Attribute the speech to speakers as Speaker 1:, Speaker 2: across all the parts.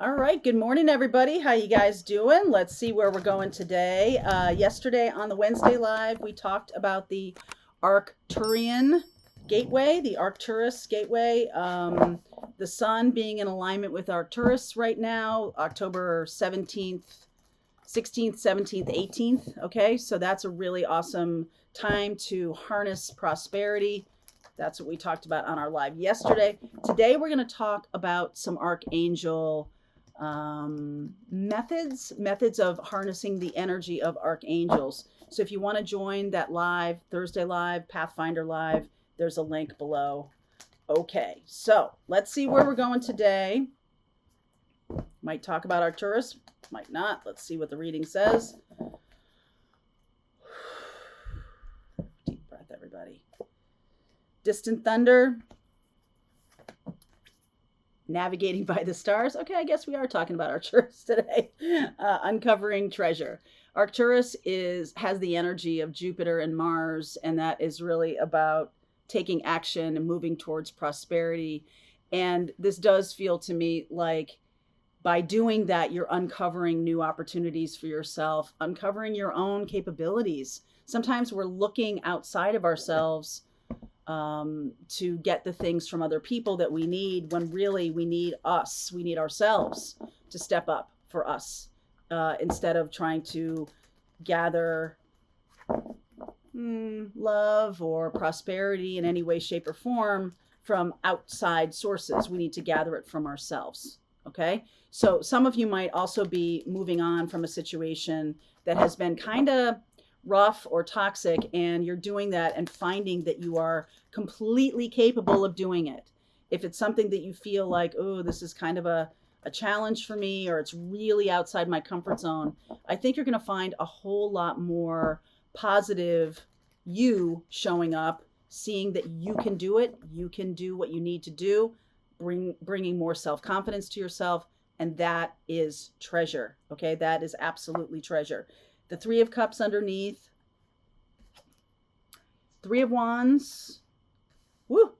Speaker 1: All right, good morning, everybody. How you guys doing? Let's see where we're going today. Yesterday on the Wednesday Live, we talked about the Arcturian gateway, the Arcturus gateway. The sun being in alignment with Arcturus right now, October 17th, 16th, 17th, 18th. Okay, so that's a really awesome time to harness prosperity. That's what we talked about on our live yesterday. Today, we're going to talk about some archangel methods of harnessing the energy of archangels. So if you want to join that live Thursday live, Pathfinder live, there's a link below. Okay, so let's see where we're going today. Might talk about Arcturus, might not. Let's see what the reading says. Deep breath, everybody. Distant thunder, navigating by the stars. Okay, I guess we are talking about Arcturus today. Uncovering treasure. Arcturus has the energy of Jupiter and Mars, and that is really about taking action and moving towards prosperity. And this does feel to me like by doing that, you're uncovering new opportunities for yourself, uncovering your own capabilities. Sometimes we're looking outside of ourselves to get the things from other people that we need, when really we need ourselves to step up for us, instead of trying to gather love or prosperity in any way, shape, or form from outside sources. We need to gather it from ourselves. Okay, so some of you might also be moving on from a situation that has been kind of rough or toxic, and you're doing that and finding that you are completely capable of doing it. If it's something that you feel like, oh, this is kind of a challenge for me, or it's really outside my comfort zone, I think you're going to find a whole lot more positive you showing up, seeing that you can do it, you can do what you need to do, bringing more self-confidence to yourself, and that is treasure. Okay, that is absolutely treasure. The Three of Cups underneath, Three of Wands,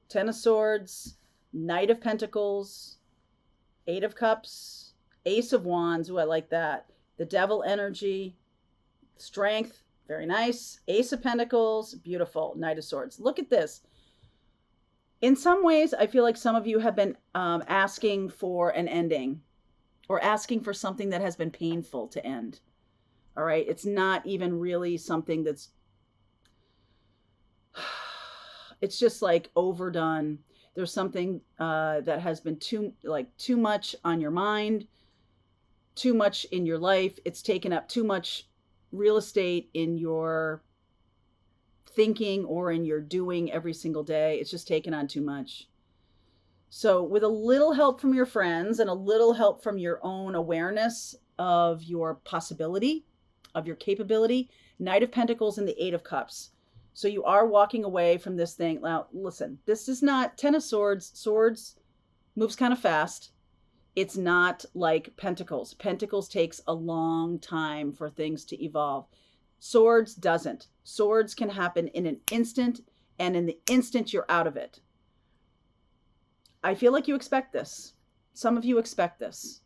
Speaker 1: Ten of Swords, Knight of Pentacles, Eight of Cups, Ace of Wands. I like that. The Devil energy, Strength, very nice. Ace of Pentacles, beautiful. Knight of Swords. Look at this. In some ways, I feel like some of you have been asking for an ending, or asking for something that has been painful to end. All right, it's not even really something that's, it's just like overdone. There's something that has been too much on your mind, too much in your life. It's taken up too much real estate in your thinking or in your doing every single day. It's just taken on too much. So with a little help from your friends and a little help from your own awareness of your possibility, of your capability, Knight of Pentacles and the Eight of Cups. So you are walking away from this thing. Now, listen, this is not Ten of Swords. Swords moves kind of fast. It's not like Pentacles. Pentacles takes a long time for things to evolve. Swords doesn't. Swords can happen in an instant, and in the instant you're out of it. I feel like you expect this. Some of you expect this.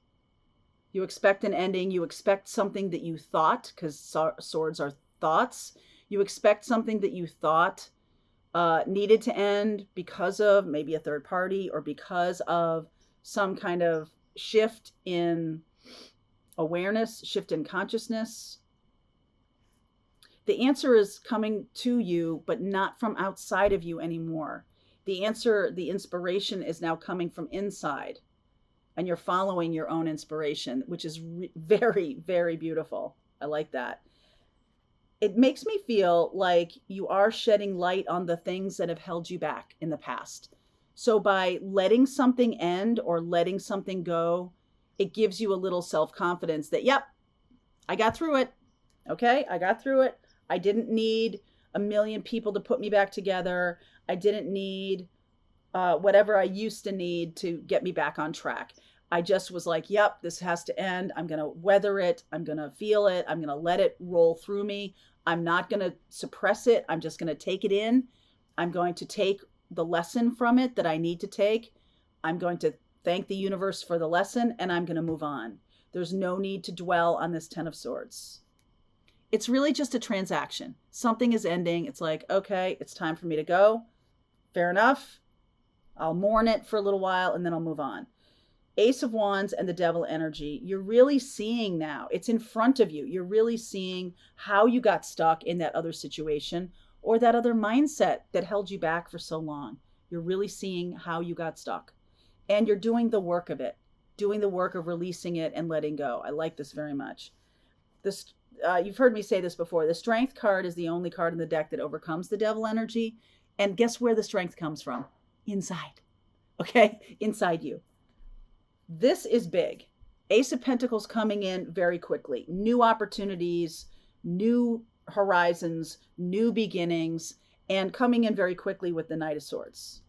Speaker 1: You expect an ending. You expect something that you thought, because swords are thoughts. You expect something that you thought needed to end because of maybe a third party, or because of some kind of shift in awareness, shift in consciousness. The answer is coming to you, but not from outside of you anymore. The answer, the inspiration, is now coming from inside. And you're following your own inspiration, which is very, very beautiful. I like that. It makes me feel like you are shedding light on the things that have held you back in the past. So by letting something end or letting something go, it gives you a little self-confidence that, yep, I got through it. Okay, I got through it. I didn't need a million people to put me back together. I didn't need whatever I used to need to get me back on track. I just was like, yep, this has to end. I'm going to weather it. I'm going to feel it. I'm going to let it roll through me. I'm not going to suppress it. I'm just going to take it in. I'm going to take the lesson from it that I need to take. I'm going to thank the universe for the lesson, and I'm going to move on. There's no need to dwell on this Ten of Swords. It's really just a transaction. Something is ending. It's like, okay, it's time for me to go. Fair enough. I'll mourn it for a little while and then I'll move on. Ace of Wands and the Devil energy. You're really seeing now. It's in front of you. You're really seeing how you got stuck in that other situation or that other mindset that held you back for so long. You're really seeing how you got stuck. And you're doing the work of it, doing the work of releasing it and letting go. I like this very much. This, you've heard me say this before. The Strength card is the only card in the deck that overcomes the Devil energy. And guess where the strength comes from? Inside. Okay? Inside you. This is big. Ace of Pentacles coming in very quickly. New opportunities, new horizons, new beginnings, and coming in very quickly with the Knight of Swords.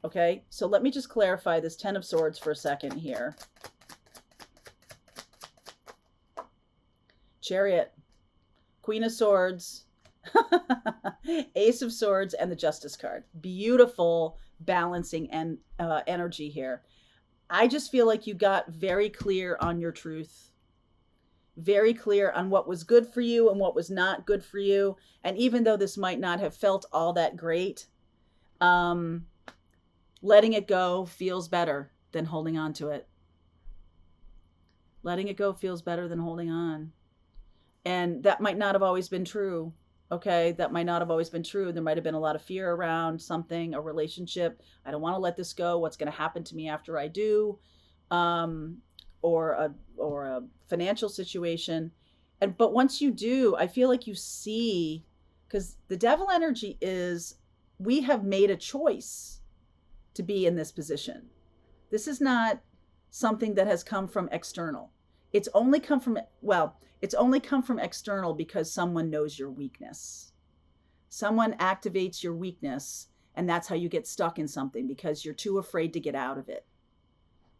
Speaker 1: Okay, so let me just clarify this Ten of Swords for a second here. Chariot, Queen of Swords, Ace of Swords, and the Justice card. Beautiful balancing and energy here. I just feel like you got very clear on your truth, very clear on what was good for you and what was not good for you. And even though this might not have felt all that great, letting it go feels better than holding on to it. Letting it go feels better than holding on. And that might not have always been true. Okay, that might not have always been true. There might have been a lot of fear around something, a relationship. I don't want to let this go. What's going to happen to me after I do? Or a financial situation. But once you do, I feel like you see, because the Devil energy is, we have made a choice to be in this position. This is not something that has come from external. It's only come from, it's only come from external because someone knows your weakness. Someone activates your weakness, and that's how you get stuck in something, because you're too afraid to get out of it.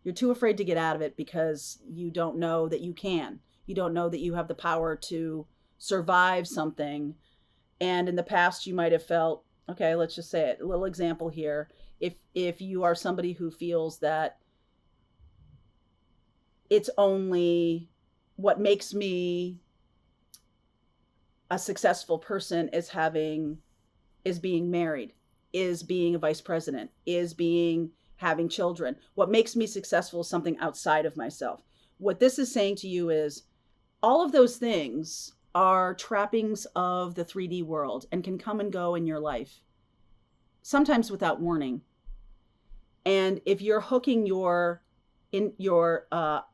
Speaker 1: You're too afraid to get out of it because you don't know that you can. You don't know that you have the power to survive something. And in the past, you might have felt, okay, let's just say it. A little example here. If you are somebody who feels that it's only what makes me a successful person is being married, is being a vice president, is having children. What makes me successful is something outside of myself. What this is saying to you is all of those things are trappings of the 3D world and can come and go in your life, sometimes without warning. And if you're hooking your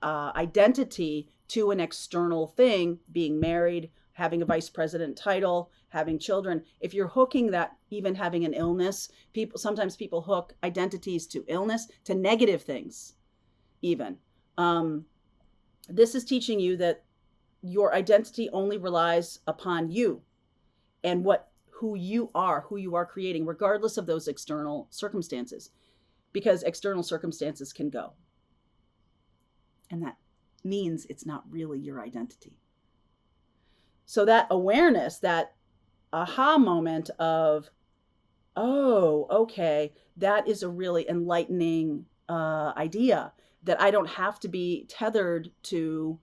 Speaker 1: identity to an external thing, being married, having a vice president title, having children, if you're hooking that, even having an illness, sometimes people hook identities to illness, to negative things even. This is teaching you that your identity only relies upon you and who you are creating, regardless of those external circumstances, because external circumstances can go. And that means it's not really your identity. So that awareness, that aha moment of, oh, okay, that is a really enlightening idea, that I don't have to be tethered to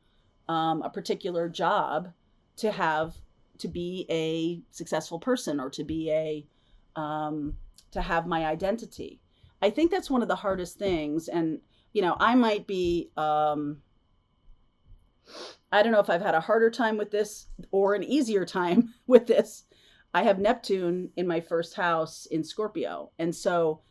Speaker 1: a particular job to be a successful person, or to have my identity. I think that's one of the hardest things. And I might be, I don't know if I've had a harder time with this or an easier time with this. I have Neptune in my first house in Scorpio. And so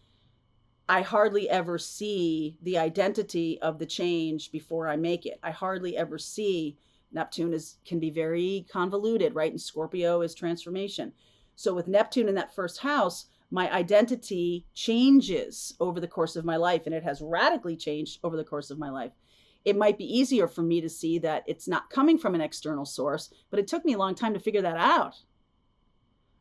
Speaker 1: I hardly ever see the identity of the change before I make it. I hardly ever see. Neptune can be very convoluted, right? And Scorpio is transformation. So with Neptune in that first house, my identity changes over the course of my life, and it has radically changed over the course of my life. It might be easier for me to see that it's not coming from an external source, but it took me a long time to figure that out.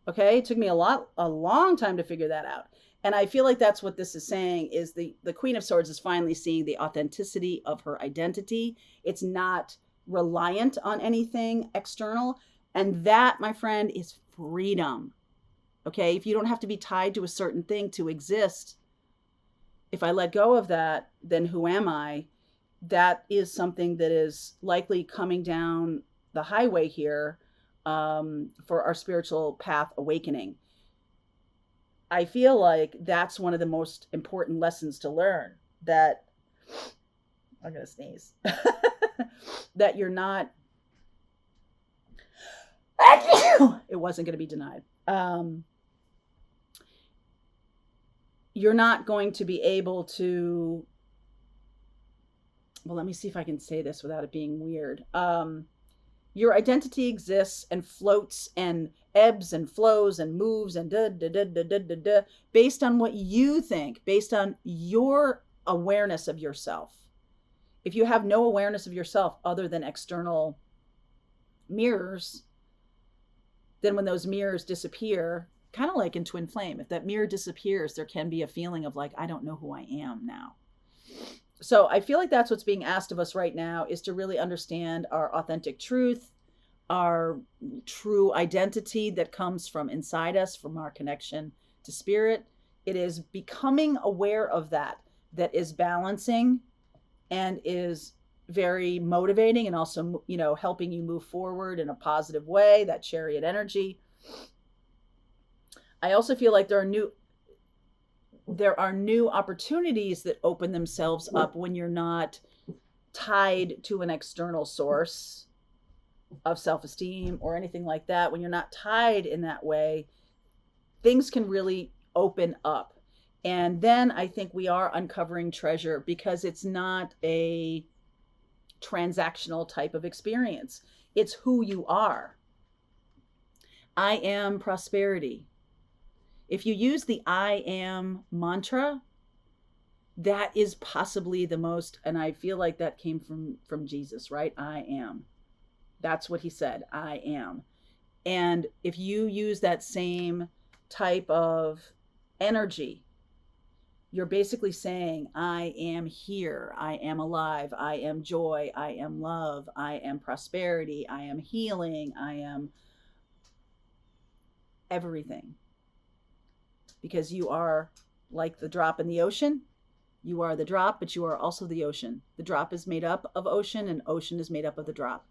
Speaker 1: Okay, it took me a long time to figure that out. And I feel like that's what this is saying, is the Queen of Swords is finally seeing the authenticity of her identity. It's not reliant on anything external. And that, my friend, is freedom. Okay, if you don't have to be tied to a certain thing to exist, if I let go of that, then who am I? That is something that is likely coming down the highway here, for our spiritual path awakening. I feel like that's one of the most important lessons to learn, that I'm going to sneeze, that you're not, it wasn't going to be denied. You're not going to be able to, well, let me see if I can say this without it being weird. Your identity exists and floats and ebbs and flows and moves and based on what you think, based on your awareness of yourself. If you have no awareness of yourself other than external mirrors, then when those mirrors disappear, kind of like in Twin Flame, if that mirror disappears, there can be a feeling of like, I don't know who I am now. So I feel like that's what's being asked of us right now, is to really understand our authentic truth, our true identity that comes from inside us, from our connection to spirit. It is becoming aware of that is balancing and is very motivating, and also, you know, helping you move forward in a positive way, that chariot energy. I also feel like there are new opportunities that open themselves up when you're not tied to an external source of self-esteem or anything like that. When you're not tied in that way, things can really open up. And then I think we are uncovering treasure, because it's not a transactional type of experience. It's who you are. I am prosperity. If you use the I am mantra, that is possibly the most, and I feel like that came from Jesus, right? I am. That's what he said, I am. And if you use that same type of energy, you're basically saying, I am here, I am alive, I am joy, I am love, I am prosperity, I am healing, I am everything. Because you are like the drop in the ocean. You are the drop, but you are also the ocean. The drop is made up of ocean, and ocean is made up of the drop.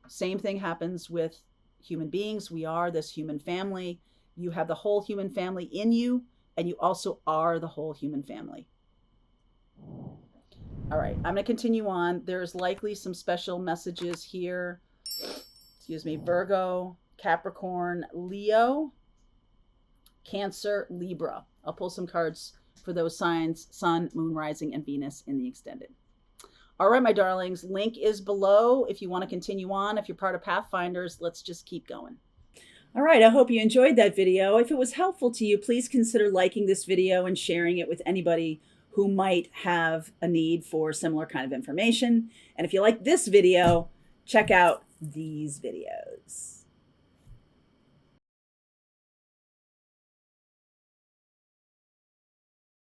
Speaker 1: Same thing happens with human beings. We are this human family. You have the whole human family in you, and you also are the whole human family. All right, I'm going to continue on. There's likely some special messages here. Excuse me, Virgo, Capricorn, Leo, Cancer, Libra. I'll pull some cards for those signs: Sun, Moon, Rising, and Venus in the extended. All right, my darlings, link is below if you want to continue on. If you're part of Pathfinders, let's just keep going. All right, I hope you enjoyed that video. If it was helpful to you, please consider liking this video and sharing it with anybody who might have a need for similar kind of information. And if you like this video, check out these videos.